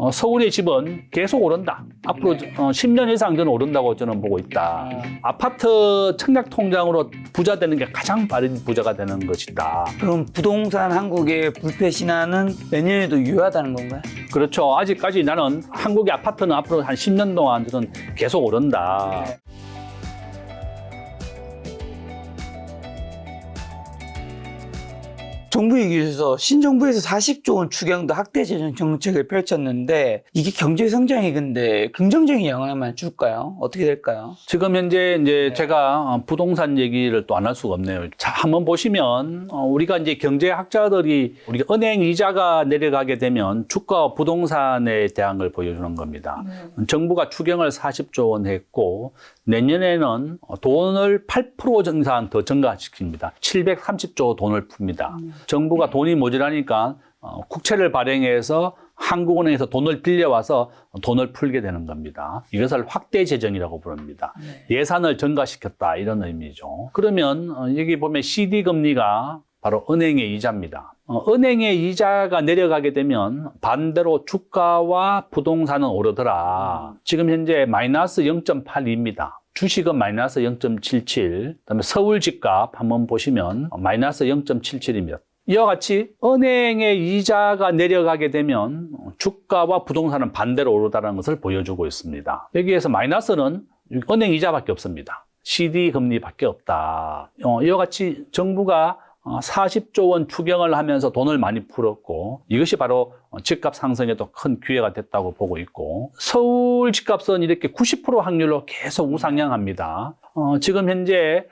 서울의 집은 계속 오른다. 앞으로 10년 이상 저는 오른다고 저는 보고 있다. 아파트 청약 통장으로 부자 되는 게 가장 빠른 부자가 되는 것이다. 그럼 부동산 한국의 불패 신화는 내년에도 유효하다는 건가요? 그렇죠. 아직까지 나는 한국의 아파트는 앞으로 한 10년 동안 저는 계속 오른다. 정부 얘기에서 신정부에서 40조 원 추경도 학대 재정 정책을 펼쳤는데 이게 경제 성장이 근데 긍정적인 영향만 줄까요? 어떻게 될까요? 지금 현재 이제 제가 부동산 얘기를 또 안 할 수가 없네요. 자, 한번 보시면 우리가 이제 경제학자들이 우리가 은행 이자가 내려가게 되면 주가와 부동산에 대한 걸 보여주는 겁니다. 정부가 추경을 40조 원 했고 내년에는 돈을 8% 이상 더 증가시킵니다. 730조 돈을 풉니다. 정부가 돈이 모자라니까 국채를 발행해서 한국은행에서 돈을 빌려와서 돈을 풀게 되는 겁니다. 이것을 확대 재정이라고 부릅니다. 예산을 증가시켰다 이런 의미죠. 그러면 여기 보면 CD 금리가 바로 은행의 이자입니다. 은행의 이자가 내려가게 되면 반대로 주가와 부동산은 오르더라. 지금 현재 마이너스 0.82입니다. 주식은 마이너스 0.77, 그다음에 서울 집값 한번 보시면 마이너스 0.77입니다. 이와 같이 은행의 이자가 내려가게 되면 주가와 부동산은 반대로 오르다는 것을 보여주고 있습니다. 여기에서 마이너스는 은행 이자밖에 없습니다. CD 금리밖에 없다. 이와 같이 정부가 40조 원 추경을 하면서 돈을 많이 풀었고 이것이 바로 집값 상승에도 큰 기회가 됐다고 보고 있고 서울 집값은 이렇게 90% 확률로 계속 우상향합니다. 지금 현재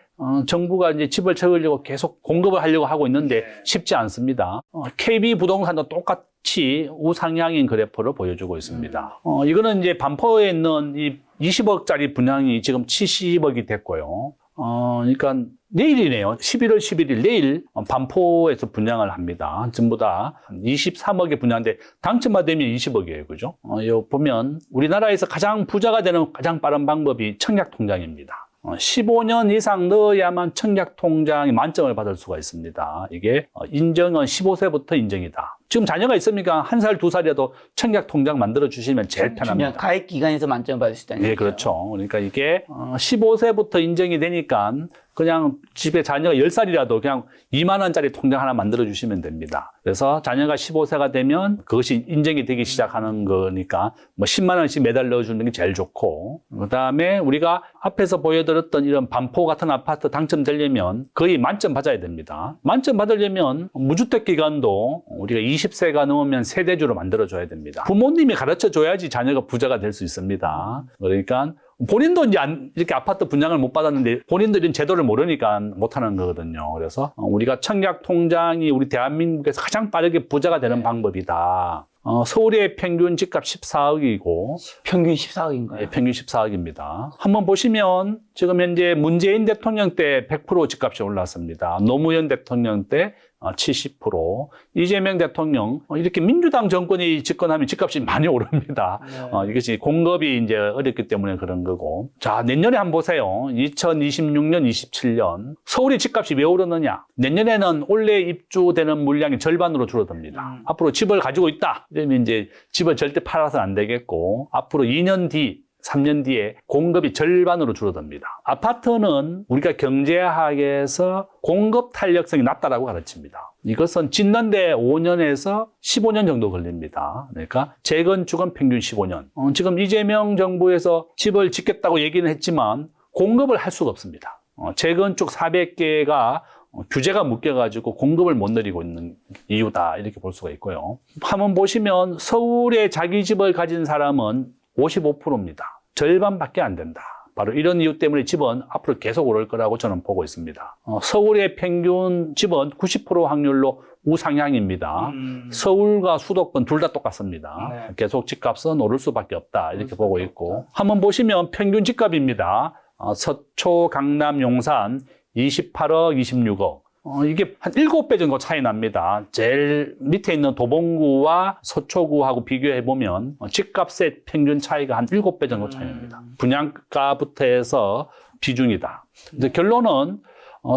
정부가 이제 집을 채우려고 계속 공급을 하려고 하고 있는데 쉽지 않습니다. KB 부동산도 똑같이 우상향인 그래프를 보여주고 있습니다. 이거는 이제 반포에 있는 이 20억짜리 분양이 지금 70억이 됐고요. 그러니까 내일이네요. 11월 11일 내일 반포에서 분양을 합니다. 전부 다 23억에 분양인데 당첨만 되면 20억이에요. 그죠? 여기 보면 우리나라에서 가장 부자가 되는 가장 빠른 방법이 청약통장입니다. 15년 이상 넣어야만 청약통장이 만점을 받을 수가 있습니다. 이게 인정은 15세부터 인정이다. 지금 자녀가 있습니까? 1살, 2살이라도 청약통장 만들어주시면 제일 편합니다. 가입 기간에서 만점을 받을 수 있다는 네, 얘기죠. 그렇죠. 그러니까 이게 15세부터 인정이 되니까 그냥 집에 자녀가 10살이라도 그냥 2만 원짜리 통장 하나 만들어 주시면 됩니다. 그래서 자녀가 15세가 되면 그것이 인정이 되기 시작하는 거니까 뭐 10만 원씩 매달 넣어주는 게 제일 좋고 그다음에 우리가 앞에서 보여드렸던 이런 반포 같은 아파트 당첨되려면 거의 만점 받아야 됩니다. 만점 받으려면 무주택 기간도 우리가 20세가 넘으면 세대주로 만들어줘야 됩니다. 부모님이 가르쳐 줘야지 자녀가 부자가 될 수 있습니다. 그러니까 본인도 이제 이렇게 아파트 분양을 못 받았는데 본인도 이런 제도를 모르니까 못하는 거거든요. 그래서 우리가 청약통장이 우리 대한민국에서 가장 빠르게 부자가 되는 방법이다. 서울의 평균 집값 14억이고 평균 14억인가요? 네, 평균 14억입니다. 한번 보시면 지금 현재 문재인 대통령 때 100% 집값이 올랐습니다. 노무현 대통령 때 70%, 이재명 대통령 이렇게 민주당 정권이 집권하면 집값이 많이 오릅니다. 이것이 공급이 이제 어렵기 때문에 그런 거고. 자, 내년에 한번 보세요. 2026년, 27년 서울의 집값이 왜 오르느냐? 내년에는 올해 입주되는 물량이 절반으로 줄어듭니다. 앞으로 집을 가지고 있다. 그러면 이제 집을 절대 팔아서는 안 되겠고 앞으로 2년 뒤 3년 뒤에 공급이 절반으로 줄어듭니다. 아파트는 우리가 경제학에서 공급 탄력성이 낮다라고 가르칩니다. 이것은 짓는데 5년에서 15년 정도 걸립니다. 그러니까 재건축은 평균 15년. 지금 이재명 정부에서 집을 짓겠다고 얘기는 했지만 공급을 할 수가 없습니다. 재건축 400개가 규제가 묶여가지고 공급을 못 내리고 있는 이유다 이렇게 볼 수가 있고요. 한번 보시면 서울에 자기 집을 가진 사람은 55%입니다. 절반밖에 안 된다. 바로 이런 이유 때문에 집은 앞으로 계속 오를 거라고 저는 보고 있습니다. 서울의 평균 집은 90% 확률로 우상향입니다. 서울과 수도권 둘 다 똑같습니다. 네. 계속 집값은 오를 수밖에 없다 이렇게 보고 있고 한번 보시면 평균 집값입니다. 서초, 강남, 용산 28억, 26억. 이게 한 7배 정도 차이 납니다. 제일 밑에 있는 도봉구와 서초구하고 비교해보면 집값의 평균 차이가 한 7배 정도 차이 납니다. 분양가부터 해서 비중이다. 근데 결론은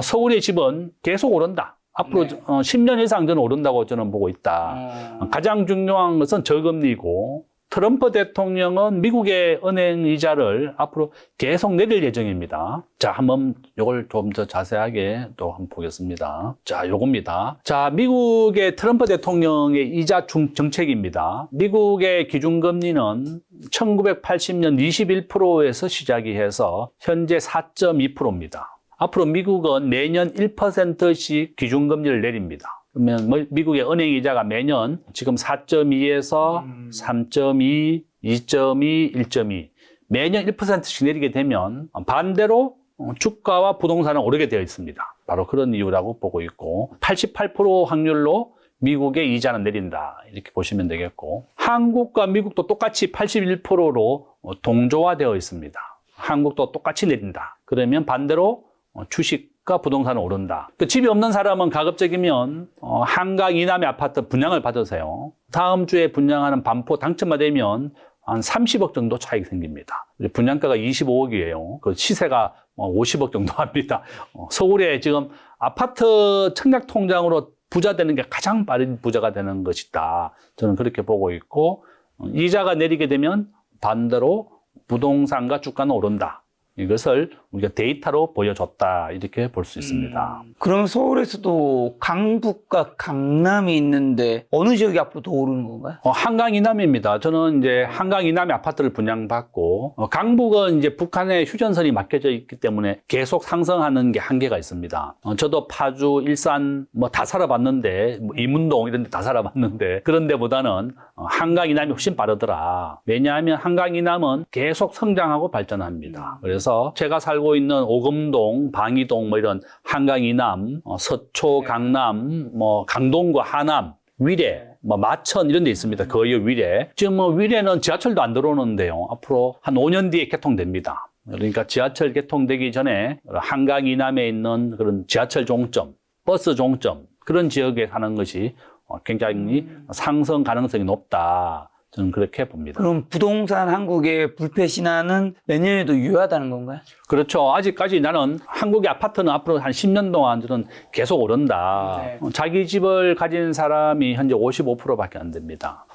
서울의 집은 계속 오른다. 앞으로 10년 이상 저는 오른다고 저는 보고 있다. 가장 중요한 것은 저금리고 트럼프 대통령은 미국의 은행 이자를 앞으로 계속 내릴 예정입니다. 자, 한번 이걸 좀 더 자세하게 또 한번 보겠습니다. 자, 요겁니다. 자, 미국의 트럼프 대통령의 이자 정책입니다. 미국의 기준금리는 1980년 21%에서 시작이 해서 현재 4.2%입니다. 앞으로 미국은 매년 1%씩 기준금리를 내립니다. 그러면 미국의 은행 이자가 매년 지금 4.2에서 3.2, 2.2, 1.2 매년 1%씩 내리게 되면 반대로 주가와 부동산은 오르게 되어 있습니다. 바로 그런 이유라고 보고 있고 88% 확률로 미국의 이자는 내린다 이렇게 보시면 되겠고 한국과 미국도 똑같이 81%로 동조화되어 있습니다. 한국도 똑같이 내린다. 그러면 반대로 주식과 부동산은 오른다. 그 집이 없는 사람은 가급적이면 한강 이남의 아파트 분양을 받으세요. 다음 주에 분양하는 반포 당첨만 되면 한 30억 정도 차익이 생깁니다. 분양가가 25억이에요. 그 시세가 50억 정도 합니다. 서울에 지금 아파트 청약 통장으로 부자 되는 게 가장 빠른 부자가 되는 것이다. 저는 그렇게 보고 있고 이자가 내리게 되면 반대로 부동산과 주가는 오른다. 이것을 우리가 데이터로 보여줬다 이렇게 볼 수 있습니다. 그럼 서울에서도 강북과 강남이 있는데 어느 지역이 앞으로 더 오르는 건가요? 한강 이남입니다. 저는 이제 한강 이남의 아파트를 분양받고 강북은 이제 북한의 휴전선이 막혀져 있기 때문에 계속 상승하는 게 한계가 있습니다. 저도 파주, 일산 뭐 다 살아봤는데 이문동 이런 데 다 살아봤는데 그런 데보다는 한강 이남이 훨씬 빠르더라. 왜냐하면 한강 이남은 계속 성장하고 발전합니다. 그래서 제가 살고 있는 오금동, 방이동 뭐 이런 한강 이남, 서초, 강남, 뭐 강동구, 하남, 위례, 뭐 마천 이런 데 있습니다. 거의 위례. 지금 뭐 위례는 지하철도 안 들어오는데요. 앞으로 한 5년 뒤에 개통됩니다. 그러니까 지하철 개통되기 전에 한강 이남에 있는 그런 지하철 종점, 버스 종점 그런 지역에 사는 것이 굉장히 상승 가능성이 높다. 저는 그렇게 봅니다. 그럼 부동산 한국의 불패 신화는 내년에도 유효하다는 건가요? 그렇죠. 아직까지 나는 한국의 아파트는 앞으로 한 10년 동안 저는 계속 오른다. 네. 자기 집을 가진 사람이 현재 55%밖에 안 됩니다.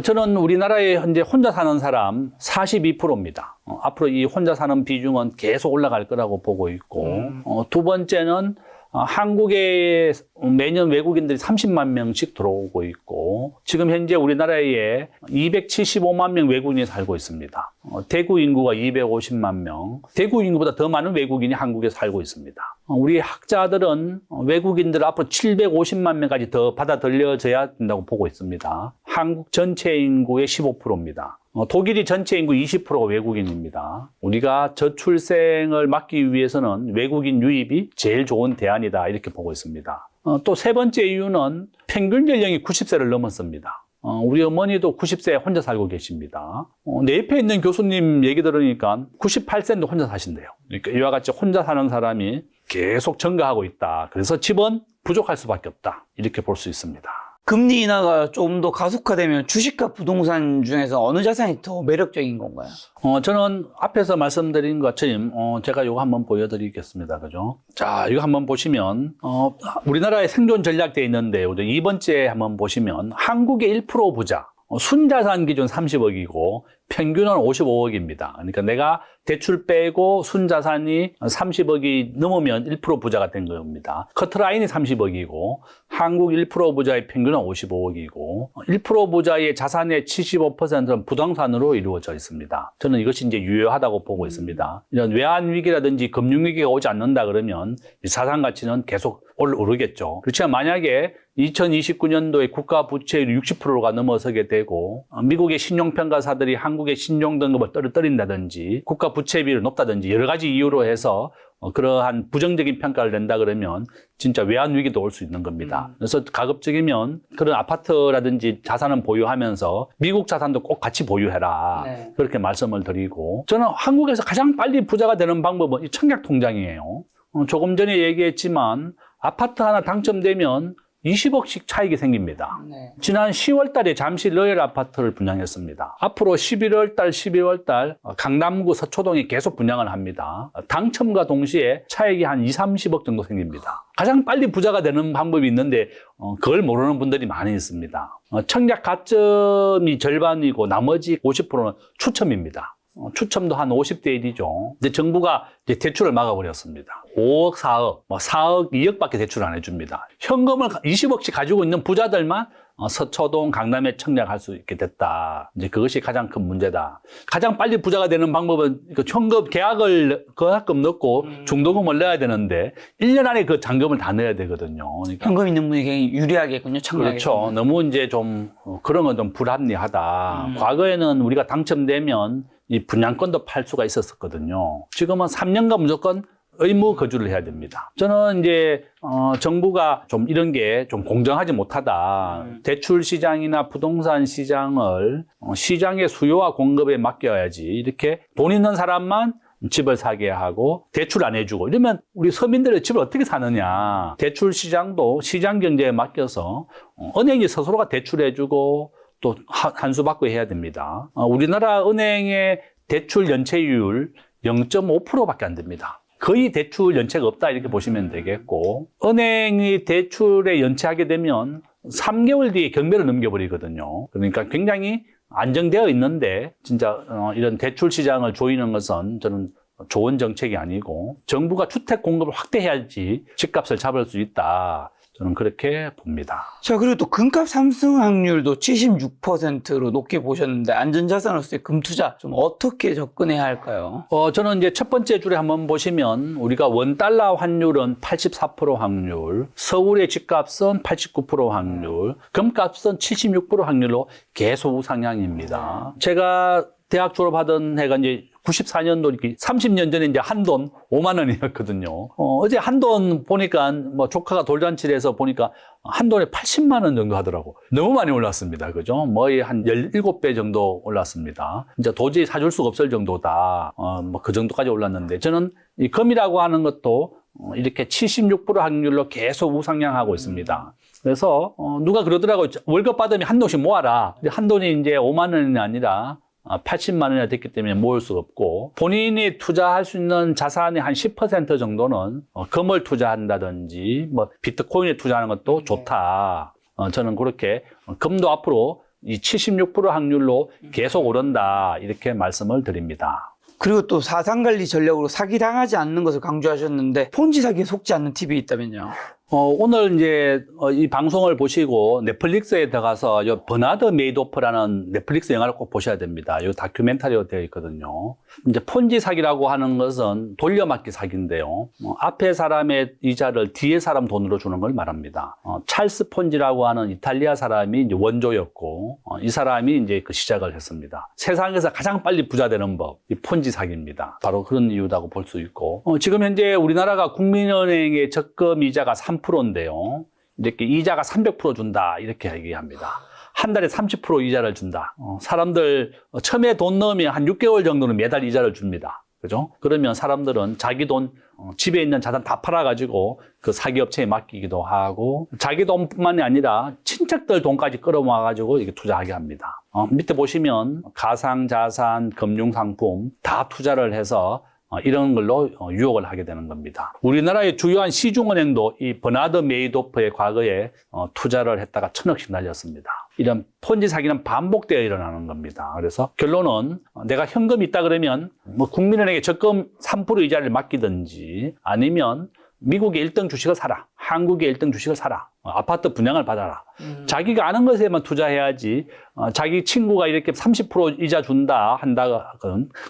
저는 우리나라에 현재 혼자 사는 사람 42%입니다. 앞으로 이 혼자 사는 비중은 계속 올라갈 거라고 보고 있고, 두 번째는 한국에 매년 외국인들이 30만 명씩 들어오고 있고 지금 현재 우리나라에 275만 명 외국인이 살고 있습니다. 대구 인구가 250만 명, 대구 인구보다 더 많은 외국인이 한국에 살고 있습니다. 우리 학자들은 외국인들 앞으로 750만 명까지 더 받아들여져야 된다고 보고 있습니다. 한국 전체 인구의 15%입니다. 독일이 전체 인구 20%가 외국인입니다. 우리가 저출생을 막기 위해서는 외국인 유입이 제일 좋은 대안이다 이렇게 보고 있습니다. 또 세 번째 이유는 평균 연령이 90세를 넘었습니다. 우리 어머니도 90세에 혼자 살고 계십니다. 내 옆에 있는 교수님 얘기 들으니까 98세인데 혼자 사신대요. 그러니까 이와 같이 혼자 사는 사람이 계속 증가하고 있다. 그래서 집은 부족할 수밖에 없다. 이렇게 볼 수 있습니다. 금리 인하가 좀 더 가속화되면 주식과 부동산 중에서 어느 자산이 더 매력적인 건가요? 저는 앞에서 말씀드린 것처럼, 제가 이거 한번 보여드리겠습니다. 그죠? 자, 이거 한번 보시면, 우리나라의 생존 전략되어 있는데, 2번째 한번 보시면, 한국의 1% 부자, 순자산 기준 30억이고, 평균은 55억입니다. 그러니까 내가 대출 빼고 순자산이 30억이 넘으면 1% 부자가 된 겁니다. 커트라인이 30억이고 한국 1% 부자의 평균은 55억이고 1% 부자의 자산의 75%는 부동산으로 이루어져 있습니다. 저는 이것이 이제 유효하다고 보고 있습니다. 이런 외환위기라든지 금융위기가 오지 않는다 그러면 자산 가치는 계속 오르겠죠. 그렇지만 만약에 2029년도에 국가 부채율이 60%가 넘어서게 되고 미국의 신용평가사들이 한국의 신용등급을 떨어뜨린다든지 국가 부채비율이 높다든지 여러 가지 이유로 해서 그러한 부정적인 평가를 낸다 그러면 진짜 외환위기도 올 수 있는 겁니다. 그래서 가급적이면 그런 아파트라든지 자산은 보유하면서 미국 자산도 꼭 같이 보유해라. 네. 그렇게 말씀을 드리고 저는 한국에서 가장 빨리 부자가 되는 방법은 이 청약통장이에요. 조금 전에 얘기했지만 아파트 하나 당첨되면 20억씩 차익이 생깁니다. 네. 지난 10월 달에 잠실 로열 아파트를 분양했습니다. 앞으로 11월 달, 12월 달 강남구 서초동에 계속 분양을 합니다. 당첨과 동시에 차익이 한 20, 30억 정도 생깁니다. 가장 빨리 부자가 되는 방법이 있는데 그걸 모르는 분들이 많이 있습니다. 청약 가점이 절반이고 나머지 50%는 추첨입니다. 추첨도 한 50대 1이죠. 근데 정부가 이제 대출을 막아버렸습니다. 5억, 4억, 4억, 2억밖에 대출 안 해줍니다. 현금을 20억씩 가지고 있는 부자들만 서초동, 강남에 청약할 수 있게 됐다. 이제 그것이 가장 큰 문제다. 가장 빨리 부자가 되는 방법은 그 현금 계약을 계약금 넣고 중도금을 넣어야 되는데 1년 안에 그 잔금을 다 넣어야 되거든요. 그러니까 현금 있는 분이 굉장히 유리하겠군요. 청약에. 그렇죠. 너무 이제 좀 그런 건 좀 불합리하다. 과거에는 우리가 당첨되면 이 분양권도 팔 수가 있었거든요. 지금은 3년간 무조건 의무 거주를 해야 됩니다. 저는 이제 정부가 좀 이런 게 좀 공정하지 못하다. 대출 시장이나 부동산 시장을 시장의 수요와 공급에 맡겨야지. 이렇게 돈 있는 사람만 집을 사게 하고 대출 안 해주고 이러면 우리 서민들의 집을 어떻게 사느냐. 대출 시장도 시장 경제에 맡겨서 은행이 스스로가 대출해주고 또 한수 받고 해야 됩니다. 우리나라 은행의 대출 연체율 0.5%밖에 안 됩니다. 거의 대출 연체가 없다 이렇게 보시면 되겠고 은행이 대출에 연체하게 되면 3개월 뒤에 경매를 넘겨버리거든요. 그러니까 굉장히 안정되어 있는데 진짜 이런 대출 시장을 조이는 것은 저는 좋은 정책이 아니고 정부가 주택 공급을 확대해야지 집값을 잡을 수 있다. 저는 그렇게 봅니다. 자, 그리고 또 금값 상승 확률도 76%로 높게 보셨는데 안전자산으로서의 금투자 좀 어떻게 접근해야 할까요? 저는 이제 첫 번째 줄에 한번 보시면 우리가 원달러 환율은 84% 확률, 서울의 집값은 89% 확률, 금값은 76% 확률로 계속 우상향입니다. 제가 대학 졸업하던 해가 이제 94년도 이렇게 30년 전에 이제 한돈 5만 원이었거든요. 어제 한돈 보니까 뭐 조카가 돌잔치를 해서 보니까 한돈에 80만 원 정도 하더라고. 너무 많이 올랐습니다. 그죠? 거의 한 17배 정도 올랐습니다. 이제 도저히 사줄 수가 없을 정도다. 뭐 그 정도까지 올랐는데 저는 이 금이라고 하는 것도 이렇게 76% 확률로 계속 우상향하고 있습니다. 그래서 누가 그러더라고요. 월급 받으면 한 돈씩 모아라. 근데 한 돈이 이제 5만 원이 아니라 80만 원이나 됐기 때문에 모을 수 없고 본인이 투자할 수 있는 자산의 한 10% 정도는 금을 투자한다든지 뭐 비트코인에 투자하는 것도 좋다. 저는 그렇게 금도 앞으로 이 76% 확률로 계속 오른다 이렇게 말씀을 드립니다. 그리고 또 사상관리 전략으로 사기당하지 않는 것을 강조하셨는데 폰지 사기에 속지 않는 팁이 있다면요? 오늘 이제 이 방송을 보시고 넷플릭스에 들어가서 요 버나드 메이도프라는 넷플릭스 영화를 꼭 보셔야 됩니다. 이 다큐멘터리로 되어 있거든요. 이제 폰지 사기라고 하는 것은 돌려막기 사기인데요. 앞에 사람의 이자를 뒤에 사람 돈으로 주는 걸 말합니다. 찰스 폰지라고 하는 이탈리아 사람이 이제 원조였고 이 사람이 이제 그 시작을 했습니다. 세상에서 가장 빨리 부자 되는 법, 이 폰지 사기입니다. 바로 그런 이유라고 볼 수 있고 지금 현재 우리나라가 국민은행의 적금 이자가 3%인데요. 이렇게 이자가 300% 준다 이렇게 얘기합니다. 한 달에 30% 이자를 준다. 사람들 처음에 돈 넣으면 한 6개월 정도는 매달 이자를 줍니다. 그죠? 그러면 사람들은 자기 돈 집에 있는 자산 다 팔아가지고 그 사기업체에 맡기기도 하고 자기 돈뿐만이 아니라 친척들 돈까지 끌어모아가지고 이게 투자하게 합니다. 밑에 보시면 가상자산, 금융상품 다 투자를 해서 이런 걸로 유혹을 하게 되는 겁니다. 우리나라의 주요한 시중은행도 이 버나드 메이도프의 과거에 투자를 했다가 1,000억씩 날렸습니다. 이런 폰지 사기는 반복되어 일어나는 겁니다. 그래서 결론은 내가 현금이 있다 그러면 뭐 국민은행에 적금 3% 이자를 맡기든지 아니면 미국의 1등 주식을 사라. 한국의 1등 주식을 사라. 아파트 분양을 받아라. 자기가 아는 것에만 투자해야지 자기 친구가 이렇게 30% 이자 준다 한다면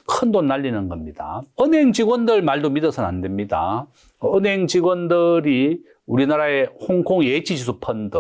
큰 돈 날리는 겁니다. 은행 직원들 말도 믿어서는 안 됩니다. 은행 직원들이 우리나라의 홍콩 예치지수 펀드,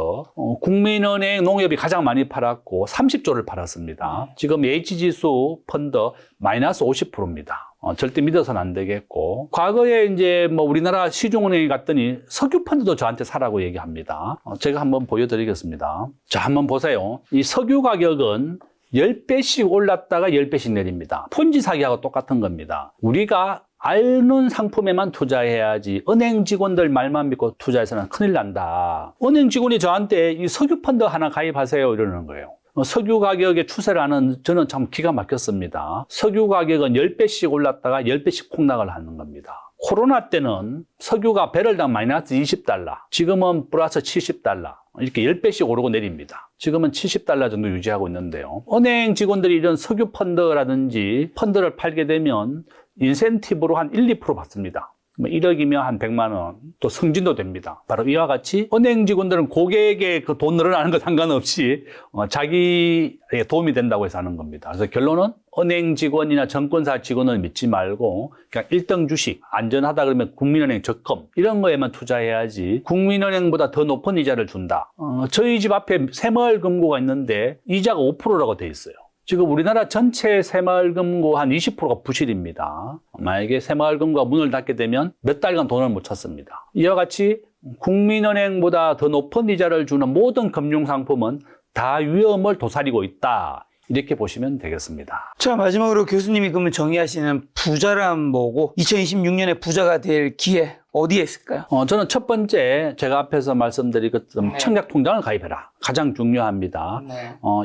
국민은행 농협이 가장 많이 팔았고 30조를 팔았습니다. 지금 예치지수 펀드 마이너스 50%입니다. 절대 믿어서는 안 되겠고 과거에 이제 뭐 우리나라 시중은행에 갔더니 석유 펀드도 저한테 사라고 얘기합니다. 제가 한번 보여드리겠습니다. 자, 한번 보세요. 이 석유 가격은 10배씩 올랐다가 10배씩 내립니다. 폰지 사기하고 똑같은 겁니다. 우리가 아는 상품에만 투자해야지 은행 직원들 말만 믿고 투자해서는 큰일 난다. 은행 직원이 저한테 이 석유 펀드 하나 가입하세요 이러는 거예요. 석유 가격의 추세를 아는 저는 참 기가 막혔습니다. 석유 가격은 10배씩 올랐다가 10배씩 폭락을 하는 겁니다. 코로나 때는 석유가 배럴당 마이너스 20달러, 지금은 플러스 70달러, 이렇게 10배씩 오르고 내립니다. 지금은 70달러 정도 유지하고 있는데요. 은행 직원들이 이런 석유 펀드라든지 펀드를 팔게 되면 인센티브로 한 1, 2% 받습니다. 1억이면 한 100만 원, 또 승진도 됩니다. 바로 이와 같이 은행 직원들은 고객의 그 돈 늘어나는 거 상관없이 자기에게 도움이 된다고 해서 하는 겁니다. 그래서 결론은 은행 직원이나 증권사 직원을 믿지 말고 그냥 1등 주식, 안전하다 그러면 국민은행 적금 이런 거에만 투자해야지 국민은행보다 더 높은 이자를 준다. 저희 집 앞에 새마을금고가 있는데 이자가 5%라고 돼 있어요. 지금 우리나라 전체 새마을금고 한 20%가 부실입니다. 만약에 새마을금고가 문을 닫게 되면 몇 달간 돈을 못 찾습니다. 이와 같이 국민은행보다 더 높은 이자를 주는 모든 금융상품은 다 위험을 도사리고 있다. 이렇게 보시면 되겠습니다. 자, 마지막으로 교수님이 그러면 정의하시는 부자란 뭐고 2026년에 부자가 될 기회 어디에 있을까요? 저는 첫 번째 제가 앞에서 말씀드린 것처럼 청약통장을 가입해라. 가장 중요합니다.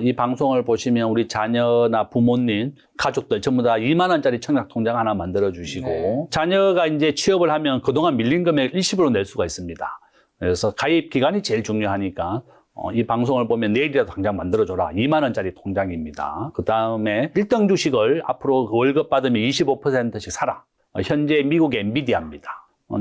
이 방송을 보시면 우리 자녀나 부모님, 가족들 전부 다 2만 원짜리 청약통장 하나 만들어 주시고 자녀가 이제 취업을 하면 그동안 밀린 금액 일시불로 낼 수가 있습니다. 그래서 가입 기간이 제일 중요하니까 이 방송을 보면 내일이라도 당장 만들어줘라. 2만 원짜리 통장입니다. 그 다음에 1등 주식을 앞으로 월급 받으면 25%씩 사라. 현재 미국의 엔비디아입니다.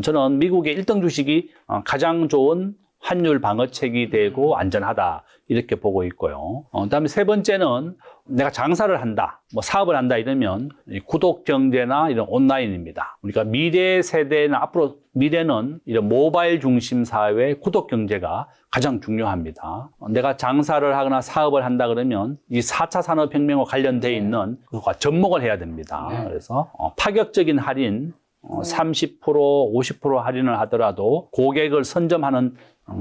저는 미국의 1등 주식이 가장 좋은 환율 방어책이 되고 안전하다. 이렇게 보고 있고요. 그 다음에 세 번째는 내가 장사를 한다, 뭐 사업을 한다 이러면 이 구독 경제나 이런 온라인입니다. 우리가 미래 세대나 앞으로 미래는 이런 모바일 중심 사회 구독 경제가 가장 중요합니다. 내가 장사를 하거나 사업을 한다 그러면 이 4차 산업혁명과 관련되어 있는 그것과 접목을 해야 됩니다. 그래서 파격적인 할인 30%, 50% 할인을 하더라도 고객을 선점하는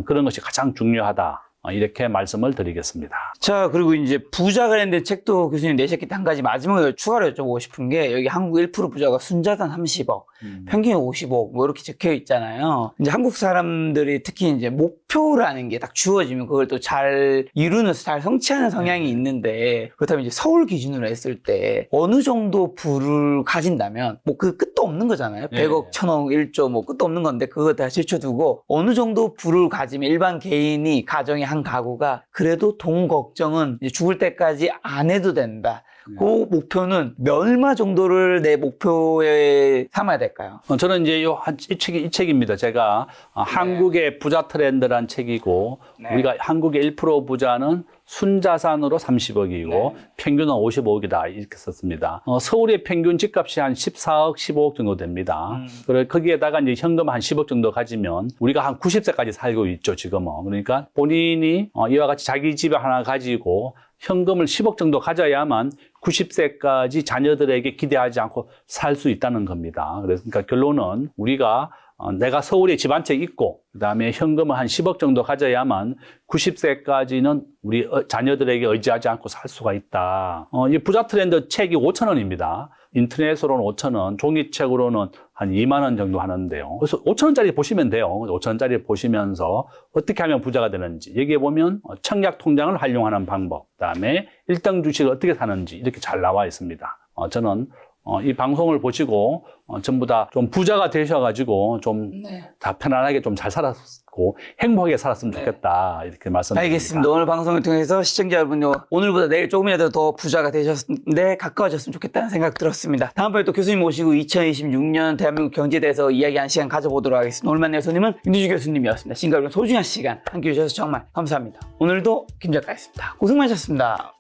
그런 것이 가장 중요하다. 이렇게 말씀을 드리겠습니다. 자, 그리고 이제 부자 관련된 책도 교수님 내셨기 때문에 한 가지 마지막으로 추가로 여쭤보고 싶은 게 여기 한국 1% 부자가 순자산 30억, 평균 50억 뭐 이렇게 적혀 있잖아요. 이제 한국 사람들이 특히 이제 목표라는 게 딱 주어지면 그걸 또 잘 이루는, 잘 성취하는 성향이 있는데 그렇다면 이제 서울 기준으로 했을 때 어느 정도 부를 가진다면 뭐 그 끝도 없는 거잖아요. 100억, 1000억, 1조 뭐 끝도 없는 건데 그거 다 제쳐두고 어느 정도 부를 가지면 일반 개인이 가정의 한 가구가 그래도 돈 걱정은 이제 죽을 때까지 안 해도 된다. 그 목표는 얼마 정도를 내 목표에 삼아야 될까요? 저는 이제 이 책입니다. 제가 한국의 부자 트렌드란 책이고 우리가 한국의 1% 부자는 순자산으로 30억이고 평균은 55억이다 이렇게 썼습니다. 서울의 평균 집값이 한 14억, 15억 정도 됩니다. 그래 거기에다가 이제 현금 한 10억 정도 가지면 우리가 한 90세까지 살고 있죠 지금은. 그러니까 본인이 이와 같이 자기 집을 하나 가지고 현금을 10억 정도 가져야만 90세까지 자녀들에게 기대하지 않고 살 수 있다는 겁니다. 그러니까 결론은 우리가 내가 서울에 집 한 채 있고 그다음에 현금을 한 10억 정도 가져야만 90세까지는 우리 자녀들에게 의지하지 않고 살 수가 있다. 이 부자 트렌드 책이 5,000원입니다. 인터넷으로는 5,000원, 종이책으로는 한 2만 원 정도 하는데요. 그래서 5,000원짜리 보시면 돼요. 5,000원짜리 보시면서 어떻게 하면 부자가 되는지 여기에 보면 청약 통장을 활용하는 방법, 그다음에 1등 주식을 어떻게 사는지 이렇게 잘 나와 있습니다. 저는 이 방송을 보시고 전부 다 좀 부자가 되셔가지고 좀 다 편안하게 좀 잘 살았고 행복하게 살았으면 좋겠다 이렇게 말씀드립니다. 알겠습니다. 오늘 방송을 통해서 시청자 여러분 오늘보다 내일 조금이라도 더 부자가 되셨는데 가까워졌으면 좋겠다는 생각 들었습니다. 다음번에 또 교수님 모시고 2026년 대한민국 경제에 대해서 이야기하는 시간 가져보도록 하겠습니다. 오늘 만날 손님은 김두주 교수님이었습니다. 지금까지 소중한 시간 함께해 주셔서 정말 감사합니다. 오늘도 김 작가였습니다. 고생 많으셨습니다.